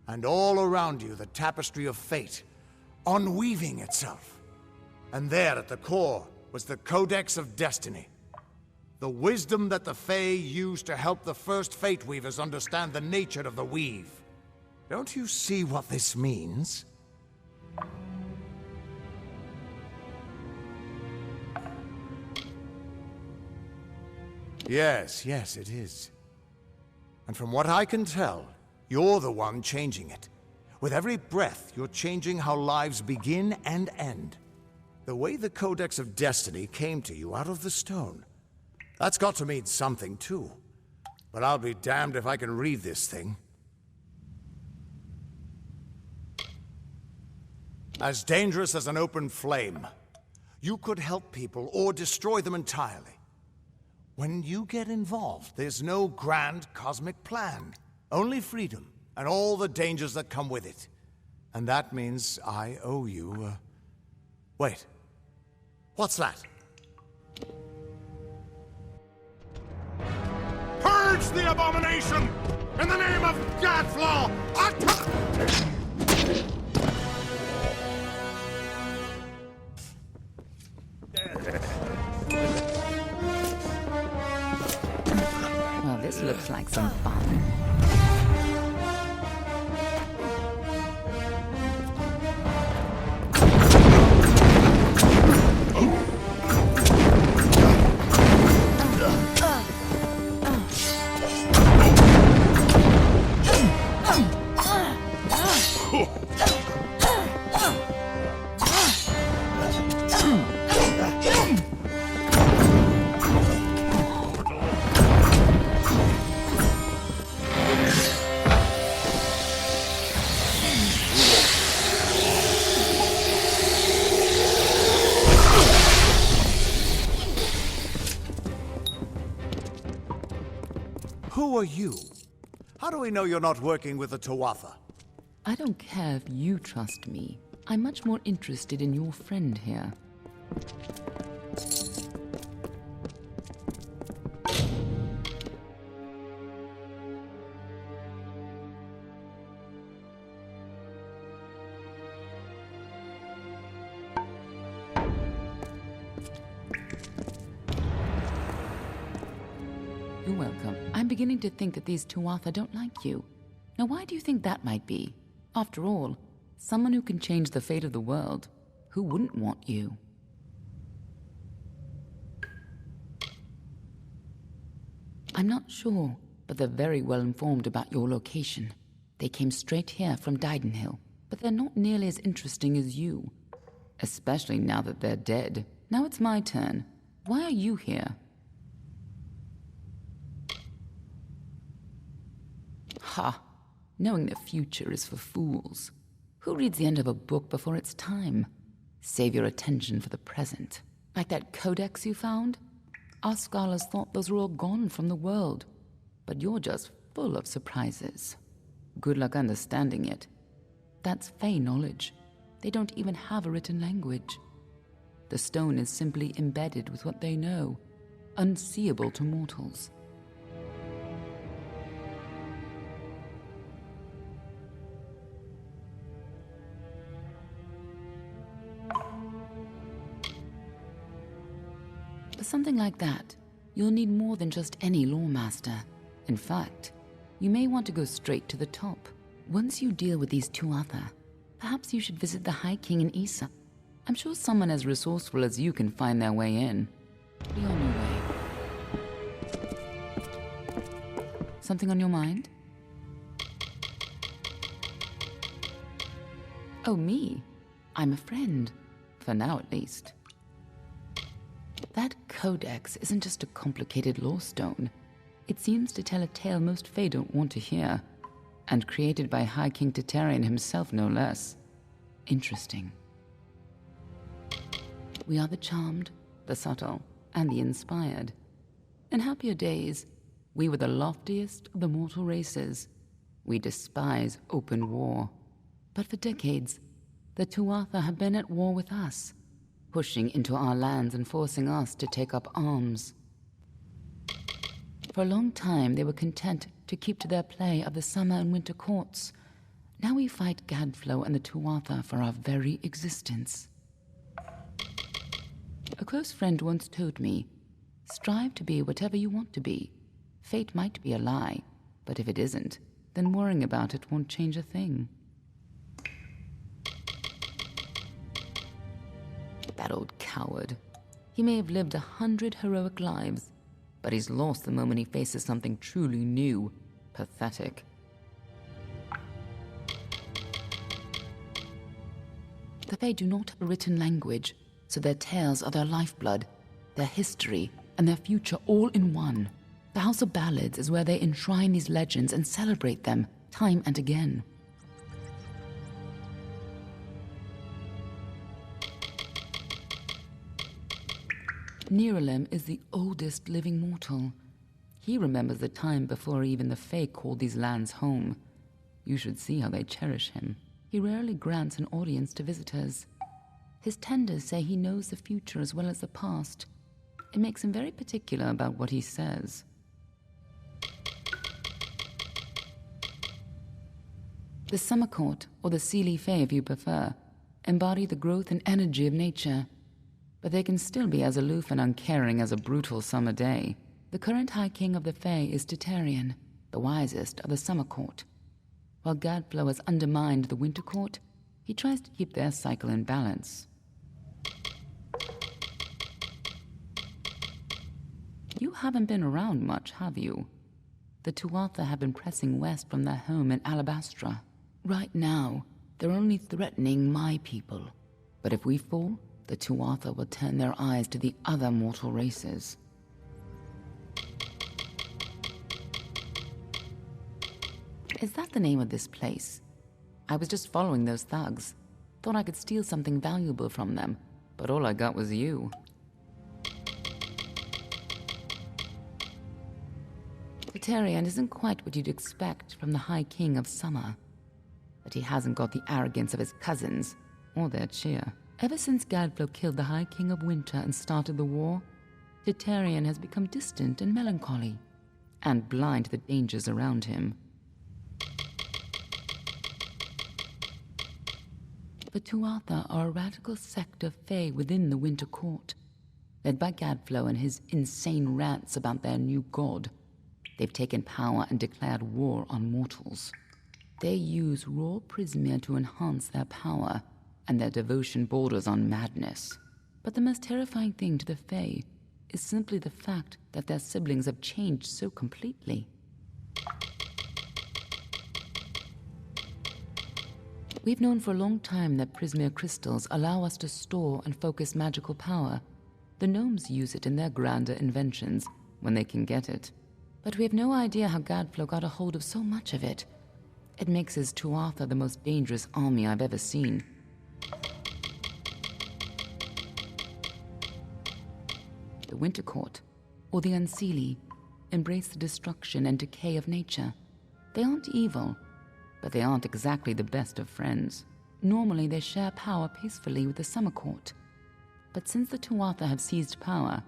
And all around you, the tapestry of fate, unweaving itself. And there at the core was the Codex of Destiny. The wisdom that the Fae used to help the first Fate Weavers understand the nature of the weave. Don't you see what this means? Yes, it is. And from what I can tell, you're the one changing it. With every breath, you're changing how lives begin and end. The way the Codex of Destiny came to you out of the stone. That's got to mean something, too. But I'll be damned if I can read this thing. As dangerous as an open flame. You could help people or destroy them entirely. When you get involved, there's no grand cosmic plan. Only freedom, and all the dangers that come with it. And that means I owe you, Wait. What's that? Purge the abomination! In the name of Godflaw! Well, this looks like some fun. Who are you? How do we know you're not working with the Tuatha? I don't care if you trust me. I'm much more interested in your friend here. You're welcome. I'm beginning to think that these Tuatha don't like you. Now, why do you think that might be? After all, someone who can change the fate of the world, who wouldn't want you? I'm not sure, but they're very well informed about your location. They came straight here from Didenhill, but they're not nearly as interesting as you. Especially now that they're dead. Now it's my turn. Why are you here? Ha! Knowing the future is for fools. Who reads the end of a book before it's time? Save your attention for the present. Like that codex you found? Our scholars thought those were all gone from the world. But you're just full of surprises. Good luck understanding it. That's Fae knowledge. They don't even have a written language. The stone is simply embedded with what they know, unseeable to mortals. For something like that, you'll need more than just any lawmaster. In fact, you may want to go straight to the top. Once you deal with these Tuatha, perhaps you should visit the High King in Issa. I'm sure someone as resourceful as you can find their way in. Be on your way. Something on your mind? Oh, me? I'm a friend. For now, at least. That codex isn't just a complicated law stone. It seems to tell a tale most Fae don't want to hear. And created by High King Tatarian himself, no less. Interesting. We are the charmed, the subtle, and the inspired. In happier days, we were the loftiest of the mortal races. We despise open war. But for decades, the Tuatha have been at war with us, pushing into our lands and forcing us to take up arms. For a long time, they were content to keep to their play of the summer and winter courts. Now we fight Gadflow and the Tuatha for our very existence. A close friend once told me, strive to be whatever you want to be. Fate might be a lie, but if it isn't, then worrying about it won't change a thing. That old coward. He may have lived 100 heroic lives, but he's lost the moment he faces something truly new. Pathetic. The Fae do not have a written language, so their tales are their lifeblood, their history, and their future all in one. The House of Ballads is where they enshrine these legends and celebrate them time and again. Niralim is the oldest living mortal. He remembers the time before even the Fae called these lands home. You should see how they cherish him. He rarely grants an audience to visitors. His tenders say he knows the future as well as the past. It makes him very particular about what he says. The Summer Court, or the Seelie Fae if you prefer, embody the growth and energy of nature, but they can still be as aloof and uncaring as a brutal summer day. The current High King of the Fae is Titarian, the wisest of the Summer Court. While Gadflow has undermined the Winter Court, he tries to keep their cycle in balance. You haven't been around much, have you? The Tuatha have been pressing west from their home in Alabastra. Right now, they're only threatening my people. But if we fall, the Tuatha will turn their eyes to the other mortal races. Is that the name of this place? I was just following those thugs. Thought I could steal something valuable from them, but all I got was you. Titarian isn't quite what you'd expect from the High King of Summer. But he hasn't got the arrogance of his cousins, or their cheer. Ever since Gadflow killed the High King of Winter and started the war, Titarian has become distant and melancholy, and blind to the dangers around him. The Tuatha are a radical sect of Fae within the Winter Court, led by Gadflow and his insane rants about their new god. They've taken power and declared war on mortals. They use raw Prismia to enhance their power, and their devotion borders on madness. But the most terrifying thing to the Fae is simply the fact that their siblings have changed so completely. We've known for a long time that Prismia crystals allow us to store and focus magical power. The gnomes use it in their grander inventions, when they can get it. But we have no idea how Gadflow got a hold of so much of it. It makes his Tuatha the most dangerous army I've ever seen. The Winter Court, or the Unseelie, embrace the destruction and decay of nature. They aren't evil, but they aren't exactly the best of friends. Normally they share power peacefully with the Summer Court. But since the Tuatha have seized power,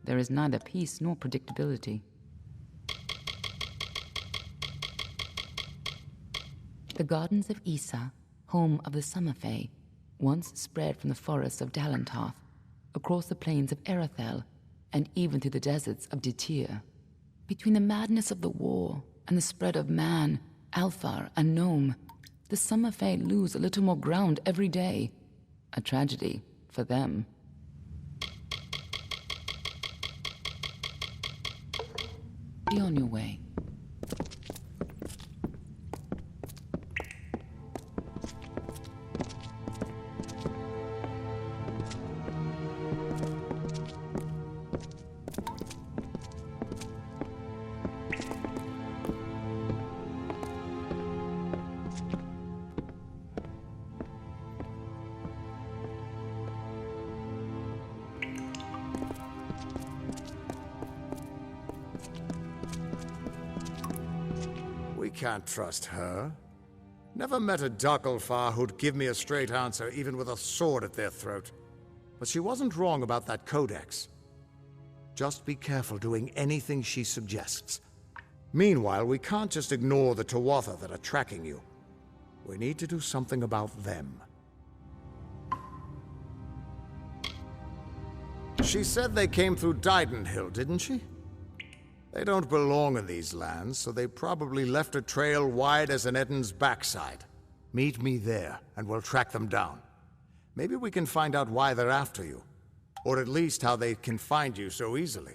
there is neither peace nor predictability. The Gardens of Issa, home of the Summer Fae, once spread from the forests of Dalantarth, across the plains of Erethel, and even through the deserts of Ditir. Between the madness of the war and the spread of man, Alfar, and Gnome, the Summer Fae lose a little more ground every day. A tragedy for them. Be on your way. We can't trust her. Never met a Darkelfar who'd give me a straight answer, even with a sword at their throat. But she wasn't wrong about that codex. Just be careful doing anything she suggests. Meanwhile, we can't just ignore the Tuatha that are tracking you. We need to do something about them. She said they came through Didenhill, didn't she? They don't belong in these lands, so they probably left a trail wide as an Eden's backside. Meet me there, and we'll track them down. Maybe we can find out why they're after you. Or at least how they can find you so easily.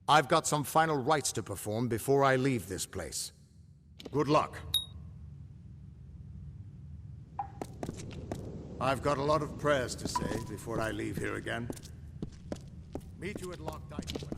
I've got some final rites to perform before I leave this place. Good luck. I've got a lot of prayers to say before I leave here again. Meet you at Loch Dyke.